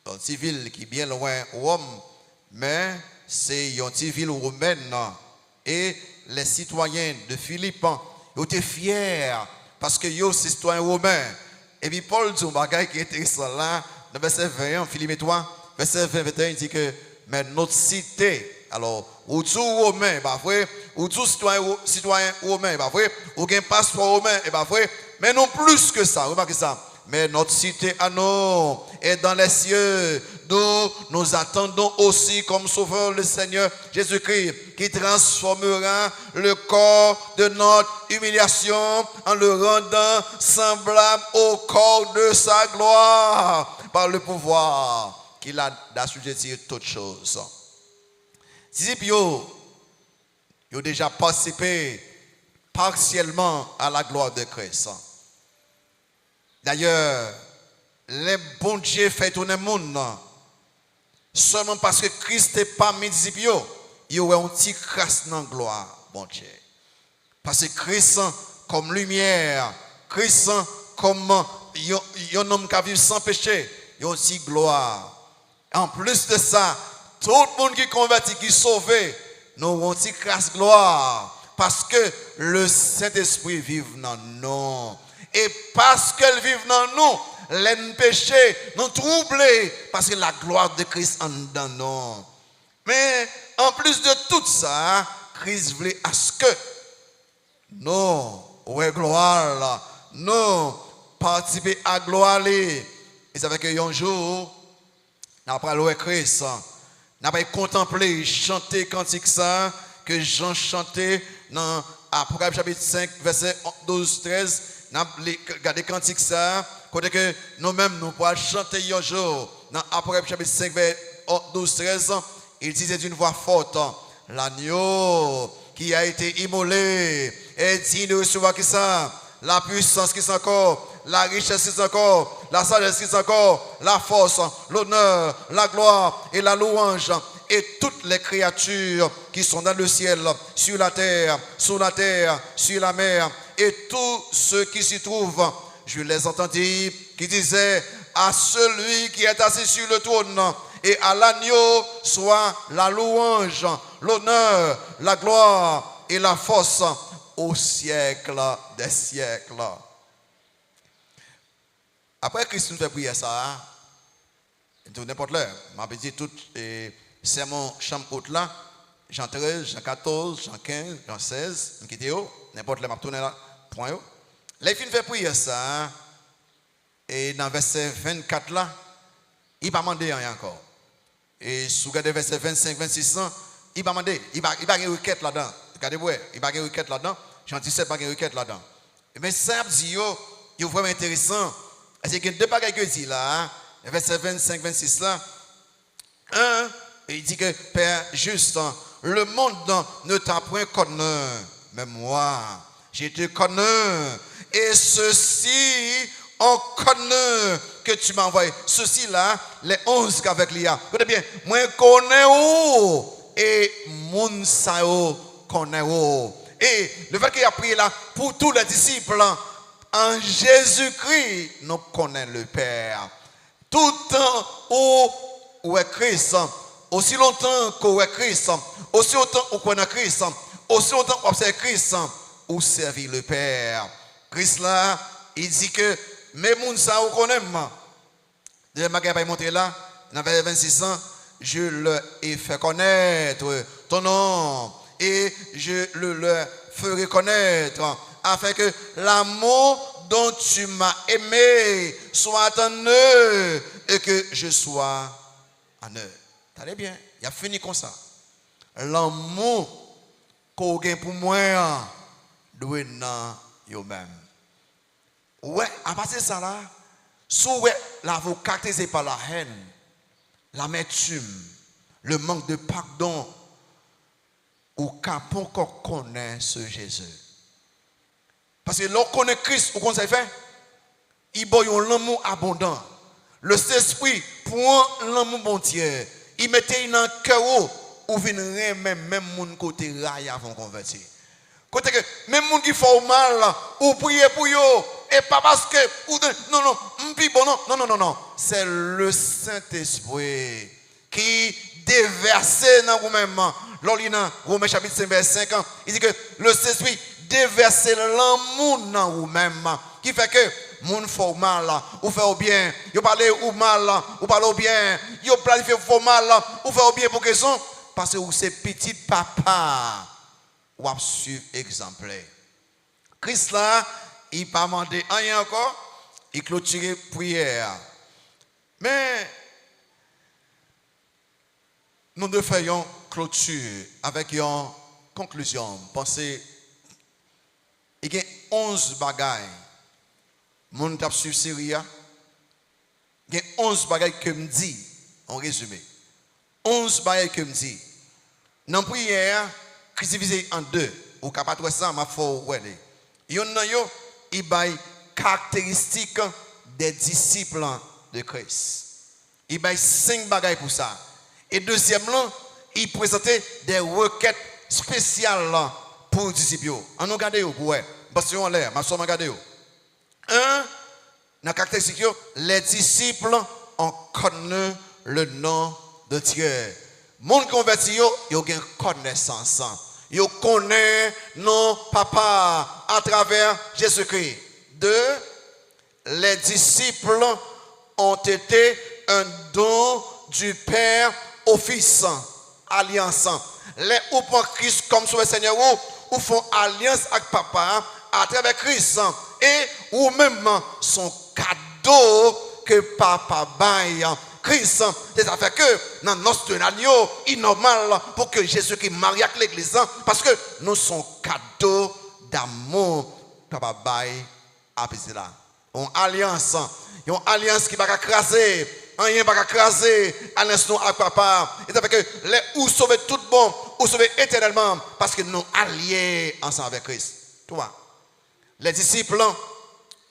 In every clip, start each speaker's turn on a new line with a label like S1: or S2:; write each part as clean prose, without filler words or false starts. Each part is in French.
S1: une petite ville qui est bien loin Rome, mais c'est une petite ville romaine. Et les citoyens de Philippe, ils étaient fiers parce que ils sont citoyens romains. Et puis Paul dit un bagage qui est intéressant là, dans verset 21, Philippe 3, verset 20, 21, il dit que mais notre cité, alors, ou tout romain, bah vrai, ou tout citoyen romain, bah vrai, ou un passeport romain, et bah vrai, mais non plus que ça, remarquez ça. Mais notre cité à nous est dans les cieux, d'où nous attendons aussi comme sauveur le Seigneur Jésus-Christ, qui transformera le corps de notre humiliation en le rendant semblable au corps de sa gloire, par le pouvoir qu'il a d'assujettir toutes choses. Disciples, ils ont déjà participé partiellement à la gloire de Christ. D'ailleurs, les bons dieux fait tourner le monde seulement parce que Christ n'est pas mes disciples. Il y a un petit crasse dans la gloire, bon Dieu. Parce que Christ, comme lumière, Christ, comme un homme qui vit sans péché, il y a aussi gloire. En plus de ça, tout le monde qui est converti, qui est sauvé, nous avons un petit crasse gloire. Parce que le Saint-Esprit vit dans nous. Et parce qu'elle vit dans nous, les péchés nous troublent parce que la gloire de Christ en dans nous. Mais en plus de tout ça, Christ voulait à ce que nous, ouais gloire, nous participer à gloire. Et c'est avec un jour, après le Christ, nous avons contemplé, chanté cantique ça, que Jean chantait dans Apocalypse chapitre 5, verset 12-13. Nous avons regardé cantique ça, côté que nous-mêmes nous pourrons chanter un jour dans Apocalypse chapitre 5, verset 12-13. Il disait d'une voix forte, l'agneau qui a été immolé est digne de recevoir qui ça, la puissance qui est encore, la richesse qui est encore, la sagesse qui est encore, la force, l'honneur, la gloire et la louange. Et toutes les créatures qui sont dans le ciel, sur la terre, sous la terre, sur la mer, et tous ceux qui s'y trouvent, je les entendis qui disaient à celui qui est assis sur le trône et à l'agneau soit la louange, l'honneur, la gloire et la force au siècle des siècles. Après Christ nous fait prier ça, tout n'importe l'heure, m'a dit tout c'est mon chambre haute là, Jean 13, Jean 14, Jean 15, Jean 16, n'importe l'heure, m'a tourné là, point. Les filles fait prier ça, et dans verset 24 là, il va demander rien encore. Et sous le verset 25, 26, il va demander, il va y une requête là-dedans. Regardez-vous, il va y une requête là-dedans. Jean 17, il va y une requête là-dedans. Mais ça, c'est vraiment intéressant. C'est qu'il y a deux bagages que dit là, verset 25, 26 là. Un, il dit que Père juste, le monde ne t'a point connu, mais moi, je te connais. Et ceci, on connaît que tu m'as envoyé. Ceci là, les 11 qu'avec l'IA. Écoutez bien, moi connais où et mon sao connaît où. Et le fait qu'il a prié là pour tous les disciples, en Jésus-Christ, nous connaissons le Père. Tout temps où est Christ, aussi longtemps qu'on est Christ, aussi longtemps qu'on connaît Christ, aussi longtemps qu'on observe Christ, ou servir le Père. Christ là, il dit que mes moun ça ou connaît moi. De ma pas monter là, dans verset 26 ans, je leur ai fait connaître ton nom et je le leur ferai connaître afin que l'amour dont tu m'as aimé soit en eux et que je sois en eux. Allez bien, il a fini comme ça. L'amour qu'on a pour moi doit être dans eux-mêmes. Ouais, à partir de ça là, soit la vous caractérisez par la haine, l'amertume, le manque de pardon, ou qu'à pas encore connaît ce Jésus. Parce que lorsqu'on connaît Christ, ou qu'on s'est fait, il boit l'amour abondant. Le Saint-Esprit prend l'amour bon Dieu. Il mettait dans le cœur ou vient même mon côté rail avant convertir. Côté que même gens qui font mal ou prier pour eux et pas parce que, non, bon, non. C'est le Saint-Esprit qui déverse dans vous-même. Dans Romains chapitre 5, verset 5, il dit que le Saint-Esprit déverse l'amour dans vous-même, qui fait que moun fait mal, ou fait au bien, vous parlez ou mal, ou parlez au bien, vous planifiez au mal, ou fait au bien pour que son, parce que vous c'est petit papa, ou à suivre exemplaire. Christ là, il pas demandé rien encore, il clôture prière. Mais nous devons faire une clôture avec une conclusion. Pensez, il y a 11 bagailles. Mon tap sur Syria. Il y a 11 bagailles que me dit, en résumé. 11 bagailles que me dit. Dans la prière, Christ divisé en deux. Ou capable de ça, ma foi, il y a une caractéristique des disciples de Christ. Il y a 5 bagailles pour ça. Et deuxièmement, il présentait des requêtes spéciales pour les disciples. On nous regarde, ouais. Parce qu'on l'air, ma soeur m'a regardé. Un, dans la caractéristique, les disciples en connaissent le nom de Dieu. Mon converti, ils ont une connaissance. Ils connaissent nos papas à travers Jésus-Christ. Deux, les disciples ont été un don du Père au Fils. Alliance. Les ou prennent Christ comme Sauveur Seigneur ou font alliance avec papa à travers Christ. Et ou même son cadeau que papa baille. Christ, c'est ça fait que dans notre agneau, il est normal pour que Jésus qui marie avec l'église, parce que nous sommes cadeau d'amour, papa baille à là. Une alliance qui va craser, rien va craser, alliance nous avec papa. Et ça fait que les ou sauver tout bon, ou sauver éternellement, parce que nous alliés ensemble avec Christ. Toi, les disciples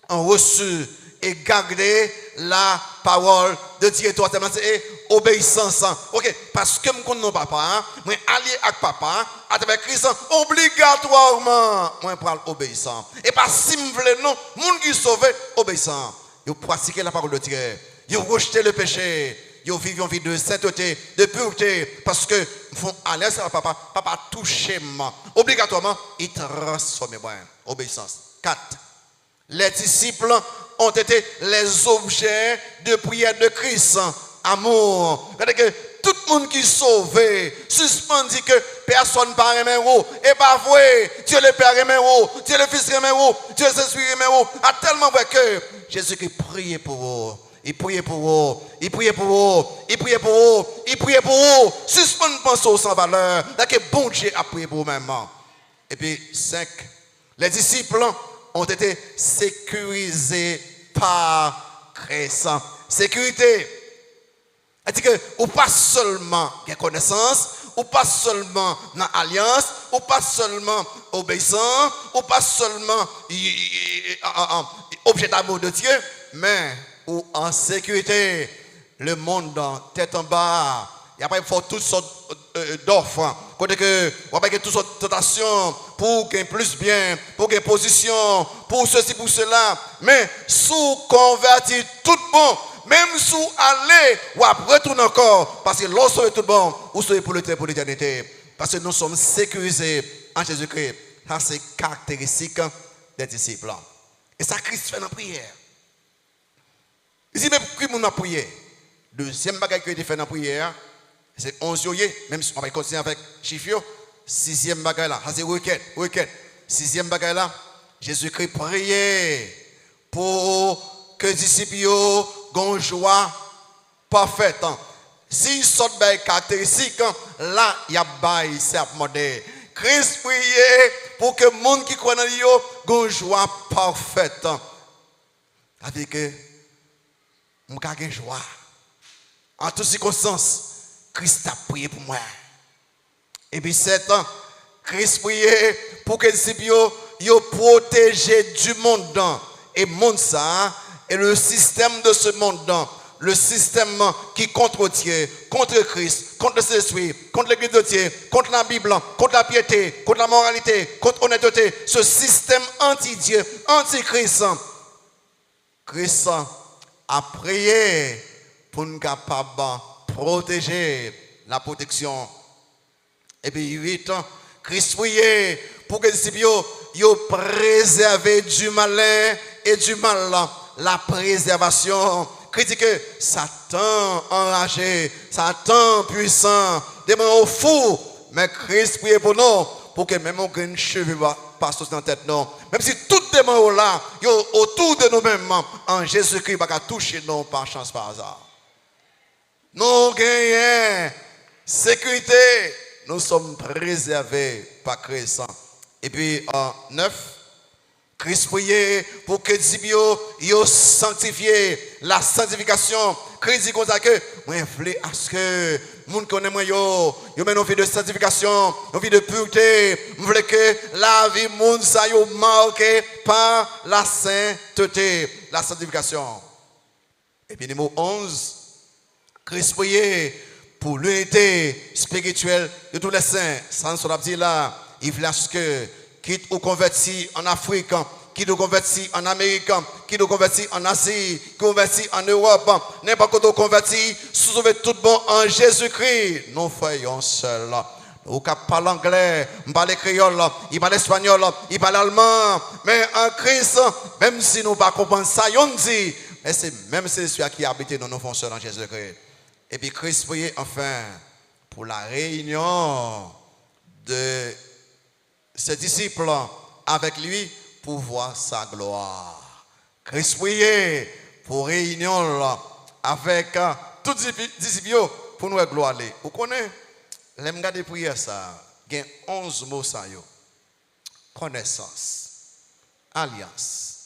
S1: ont reçu et gardé la parole de Dieu. Toi, c'est obéissance. Ok, parce que je connais papa, je suis allié avec papa, à travers Christ, obligatoirement, je prends l'obéissance. Et pas si je veux, non, les gens qui sont sauvés, obéissant. Ils pratiquent la parole de Dieu. Ils rejettent le péché. Ils vivent une vie de sainteté, de pureté, parce que ils font alliance avec papa. Papa touche moi. Obligatoirement, ils transforment. Obéissance. 4. Les disciples ont été les objets de prière de Christ. Amour. Regardez que tout le monde qui est sauvé, suspendit que personne ne parle même haut. Et pas vrai. Dieu le Père même haut. Dieu le Fils même haut. Dieu le Saint-Esprit même haut. A tellement vrai que Jésus qui prie pour vous. Il prie pour vous. Il prie pour vous. Il prie pour vous. Il prie pour vous. Suspendez pensée sans valeur. Là que bon Dieu a prié pour vous-même. Et puis 5. Les disciples ont été sécurisés par Christ. Sécurité. C'est-à-dire que, ou pas seulement la connaissance, ou pas seulement dans l'alliance, ou pas seulement obéissant, ou pas seulement objet d'amour de Dieu, mais ou en sécurité. Le monde tête en bas. Et après, il faut toutes sortes d'offres. Côté que, on va toutes sortes de tentations pour gagner plus bien, pour gagner position, pour ceci, pour cela. Mais sous converti tout bon, même sous aller, ou après retourner encore, parce que lorsque tout bon, ou soyez pour l'éternité. Parce que nous sommes sécurisés en Jésus-Christ. Ça, c'est caractéristique des disciples. Et ça, Christ fait dans la prière. Il dit, mais pourquoi on a prié? Deuxième bagage qui a été fait dans la prière, c'est 11 juillet, même si on va continuer avec chiffre. Sixième bagage là, ça c'est requête. Sixième bagage là, Jésus-Christ priait pour que les disciples aient une joie parfaite. S'ils sortent des caractéristiques, là, il y a bail, c'est à modèle. Christ priait pour que les gens qui croient en lui aient une joie parfaite. C'est-à-dire que, nous avons une joie. En toutes circonstances, Christ a prié pour moi. Et puis 7 ans, Christ priait pour que les disciples soient protégés du monde. Et le monde ça, et le système de ce monde, le système qui contre Dieu, contre Christ, contre le Saint-Esprit, contre l'Église de Dieu, contre la Bible, contre la piété, contre la moralité, contre l'honnêteté, ce système anti-Dieu, anti-Christ, Christ a prié pour nous capables de protéger la protection. Et puis 8, Christ priait pour que les disciples préservent du malin et du mal. La préservation. Critique Satan enragé, Satan puissant, démon fou. Mais Christ priait pour nous, pour que même aucun cheveu passe dans la tête. Non. Même si tout démon est là, autour de nous-mêmes, en Jésus-Christ, va toucher nous par chance, par hasard. Nous gagnons sécurité, nous sommes préservés par Christ. Et puis, 9, Christ priait pour que Dieu ait sanctifié la sanctification. Christ dit comme ça que moi je veux à ce que les gens connaissent moi yo mène une vie de sanctification, une vie de pureté. Je veux que la vie monde ça yo marqué par la sainteté, la sanctification. Et puis numéro 11, Christ priait pour l'unité spirituelle de tous les saints. Sans son dit là, il voulait à ce que quitte ou converti en Afrique, qui nous convertit en Amérique, qui nous convertit en Asie, qui nous convertit en Europe, n'importe quoi nous convertit, sauver tout bon en Jésus-Christ. Nous faisons seul. Nous parlons anglais, nous parlons créole, il parle espagnol, il parle allemand, mais en Christ, même si nous ne comprenons pas ça, on dit, mais c'est même celui qui habite dans nos fonctions en Jésus-Christ. Et puis Christ priait enfin pour la réunion de ses disciples avec lui pour voir sa gloire. Christ priait pour réunion avec tous les disciples pour nous gloire. Vous connaissez, les gars de prière ça, il y a 11 mots ça yo. Connaissance, alliance,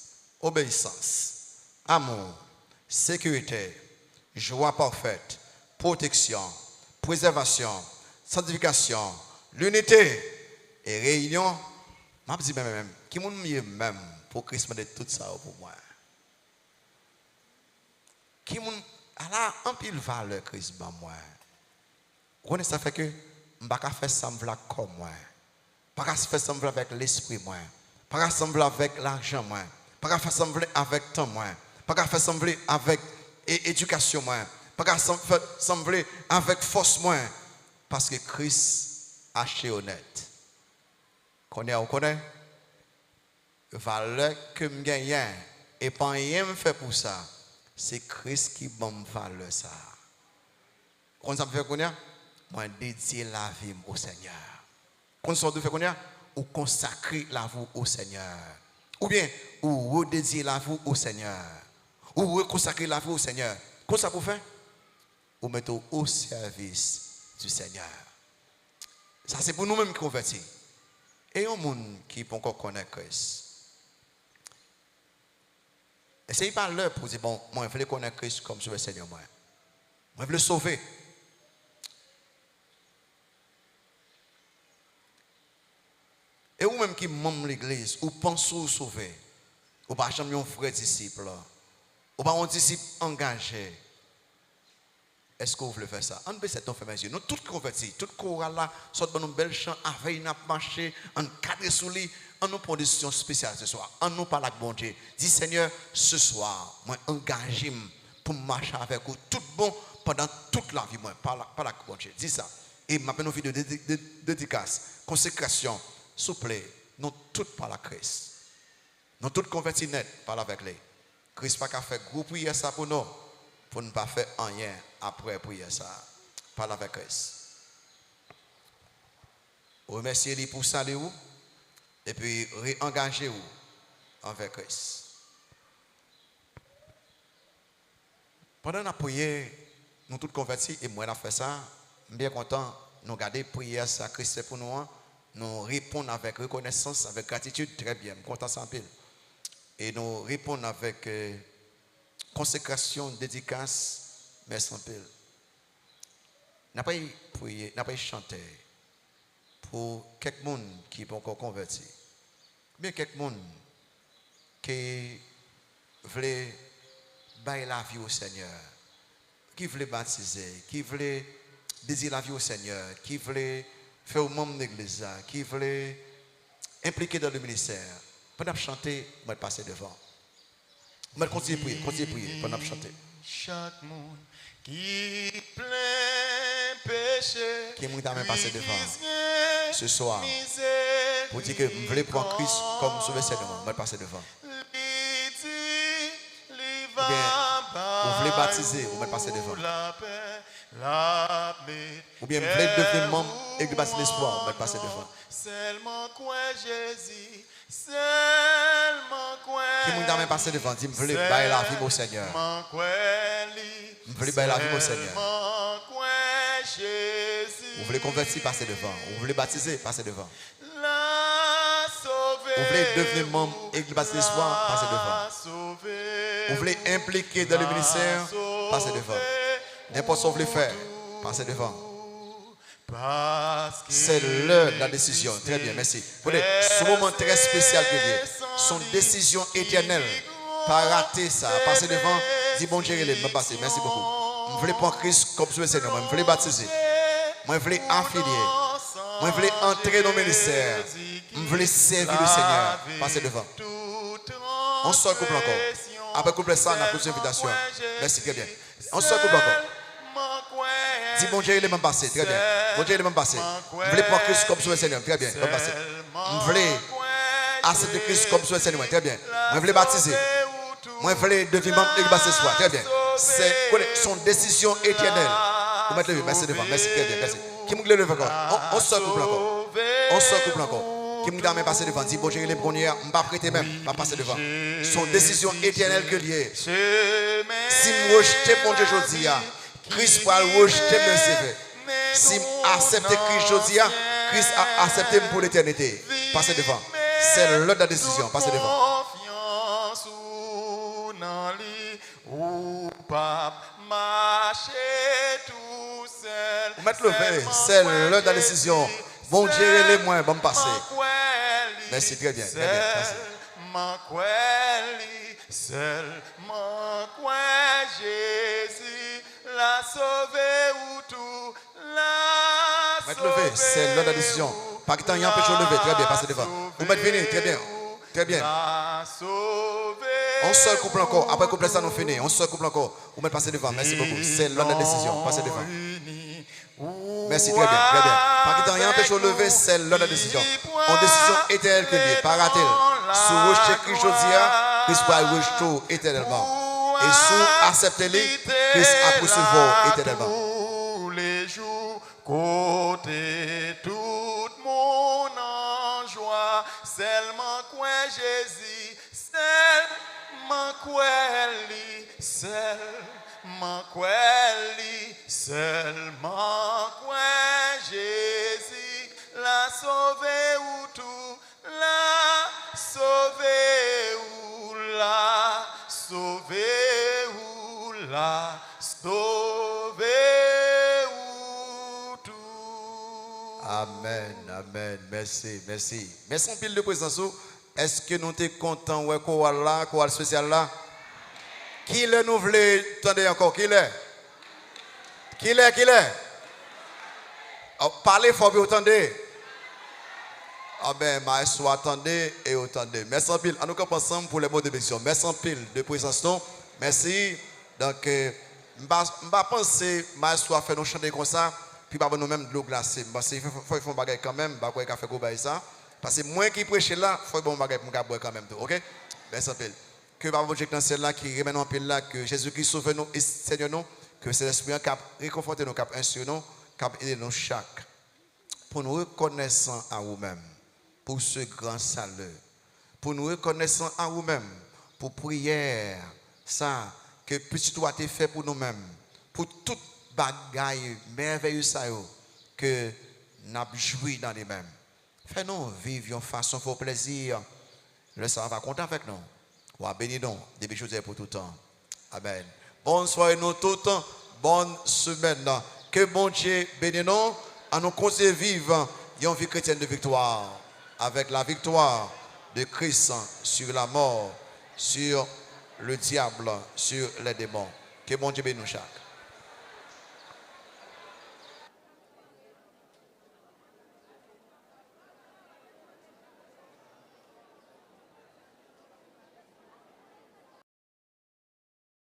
S1: obéissance, amour, sécurité, joie parfaite, protection, préservation, sanctification, l'unité et réunion. Je dis même, qui m'a mieux même pour Christ de tout ça pour moi? Qui m'a alors un pile valeur Christ pour moi? Vous connaissez ça fait que je ne peux pas faire semblant comme moi. Je ne peux pas faire semblant avec l'esprit moi. Je ne peux pas faire semblant avec l'argent moi. Je ne peux pas faire semblant avec le temps moi. Je ne peux pas faire semblant avec l'éducation moi. Je ne peux pas faire semblant avec force moi. Parce que Christ a acheté honnête. On connaît valeur que je gagne et pas rien me fait pour ça. C'est Christ qui m'a valeur ça. Quand ça me fait connaître, moi dédier la vie au Seigneur. Quand ça me fait connaître, ou consacrer la vie au Seigneur. Ou bien, ou redédier la vie au Seigneur. Ou reconsacrer la vie au Seigneur. Comment ça vous fait? Ou mettre au service du Seigneur. Ça c'est pour nous-mêmes qui convertis. Et il y a des gens qui ne encore connaître Christ. Et c'est pas l'heure pour dire, bon, moi, je veux connaître Christ comme le Seigneur. Moi, je veux le sauver. Et vous-même qui membre l'église, ou pensez vous sauver, ou pas jamais un frère disciple, ou pas un disciple engagé. Est-ce que vous voulez faire ça? On peut cette faire mes yeux. Nous tous convertis, tout chorale là, sortent dans nos belles chants, avec nous marcher, en cadre sous lui, en nous position spéciale ce soir. En nous parle avec bon Dieu. Dis Seigneur, ce soir, moi engagé pour marcher avec vous tout bon pendant toute la vie moi par la bon Dieu. Dis ça. Et m'appelle nos vidéos de dédicace, consécration, s'il vous plaît, nous tous par la Christ. Nous tous convertis net par avec lui. Christ pas qu'à faire gros prière ça pour nous. Pour ne pas faire rien après prier ça. Parle avec Christ. Remerciez-lui pour saluer et puis réengagez-vous avec Christ. Pendant la prière, nous tous convertis et moi, on a fait ça. Je suis bien content. Nous garder prière ça, Christ pour nous. Nous répondons avec reconnaissance, avec gratitude, très bien. Je suis content sans pile. Et nous répondons avec consécration, dédicace, mais sans pile. N'a pas prié, n'a pas chanté pour quelqu'un qui n'est pas encore converti. Bien quelqu'un qui veut bailler la vie au Seigneur, qui veut baptiser, qui veut désirer la vie au Seigneur, qui veut faire au membre de l'église, qui veut impliquer dans le ministère. Pendant que chanter, je vais passer devant. On va continuer à prier pendant que chanter.
S2: Chaque monde qui plein péché,
S1: Qui est même passé devant ce soir pour dire que je voulais prendre Christ comme sauveur Seigneur, je vais passer devant. Ou bien, vous voulez baptiser, vous vais passer devant. Ou bien, vous voulez devenir membre et que passer l'espoir, vous vais passer devant.
S2: Seulement quoi Jésus, seulement quoi.
S1: Qui est même passé devant, dit, je voulais bailler la vie au Seigneur. Je voulez bailler la vie au Seigneur. Vous voulez convertir, passer devant. Vous voulez baptiser, passer devant. Vous voulez devenir membre et que passer l'espoir, passer devant. Vous voulez impliquer dans le ministère, passez devant. N'importe ce que vous voulez faire, passez devant. C'est l'heure de la décision. Très bien, merci. Vous voyez, ce moment très spécial que Dieu, son décision éternelle. Pas rater ça. Passez devant, dis bon Dieu, je vais passer. Merci beaucoup. Je voulais prendre Christ comme je Seigneur. Je voulais baptiser. Je voulais affilier. Je voulais entrer dans le ministère. Je voulais servir le Seigneur. Passez devant. On sort le couple encore. Après couple ça, on a plus d'invitation. Merci, très bien. On sort le couple encore. Dis bon Dieu, il est même passé. Très bien. Bon Dieu, il est même passé. Je voulais prendre Christ comme sauveur Seigneur. Très bien. Même passé. Je voulais accepter Christ comme sauveur Seigneur. Très bien. Je voulais baptiser. Je voulais devenir membre de l'église ce soir. Très bien. C'est son décision éternelle. Vous mettez le merci devant. Merci, très bien. Merci. Qui me le lever encore? On sort le couple encore. On sort le couple encore. Qui me même passer devant, dit bon Dieu, il est premier, je ne vais pas prêter même, je vais passer devant. Son décision éternelle que liée. Si je rejette mon Dieu aujourd'hui, Christ va rejeter mon CV. Si je accepte Christ aujourd'hui, Christ a accepté pour l'éternité. Passez devant. C'est l'heure de la décision. Passez devant. Vous mettez le verre. C'est l'heure de la décision. Bon Dieu, les moins, bon passer. Merci, très bien. Très bien.
S2: Seulement quoi Jésus l'a sauvé ou tout l'a
S1: sauvé. Lever, c'est l'heure de la décision. Pas que tant y a empêché de lever. Très bien, passez devant. Vous mettez venir, très bien. Très bien. On sort le couple encore. Après le couple, ça nous finit. On sort le couple encore. Vous mettez passer devant. Merci beaucoup. C'est l'heure de la décision. Passez devant. Merci, très bien, très bien. Pas que tant y a empêché de lever, c'est l'heure de la décision. En décision éternelle que Dieu. Pas rater. Si vous rejetez Christ aujourd'hui, Christ va rejeter éternellement. Et si vous acceptez-le, Christ a poursuivi éternellement.
S2: Tous les jours, côté tout le monde en joie, seulement quoi Jésus, seulement quoi lui, seulement quoi lui, seulement quoi Jésus, l'a sauvé ou tout, l'a sauvé ou l'a sauvé ou l'a sauvé ou tout.
S1: Amen, amen, merci, merci. Merci en pile de présence. Est-ce que nous sommes contents ouais qu'on là, qu'on spécial là? Qui le nous voulait attendez encore? Qui l'est? Qui l'est? Qui l'est? Oh, parlez fort bien, attendez. Ah ben, maestro, attendez et attendez. Merci en pile. En nous campons ensemble pour les mots de bénédiction. Merci en pile de présence. Merci. Donc, je ne vais pas penser, maestro, à faire nous chanter comme ça, puis pas nous-mêmes de l'eau glacée. Parce qu'il faut faire un bagage quand même, pas quoi faire comme ça. Parce que moi qui prêche là, il faut bon bagage pour boire quand même. OK? Merci en pile. Que par votre dans celle-là qui remet en pile là, que Jésus-Christ sauve nous et Seigneur nous, que c'est l'Esprit qui réconforte nous, qui instruit nous, qui aide nous chaque. Pour nous reconnaissant à vous-même. Pour ce grand salut, pour nous reconnaissant à nous-mêmes, pour prière, ça, que petit toi t'es fait pour nous-mêmes, pour toute bagaille merveilleuse que nous avons joui dans les mêmes. Fais-nous vivre en façon pour plaisir. Le Seigneur va compter avec nous. Ou à bénir nous, des choses pour tout le temps. Amen. Bonne soirée nous tout le temps, bonne semaine. Que bon Dieu bénisse nous, à nous continuer vivre une vie chrétienne de victoire. Avec la victoire de Christ sur la mort, sur le diable, sur les démons. Que bon Dieu bénisse nous chaque.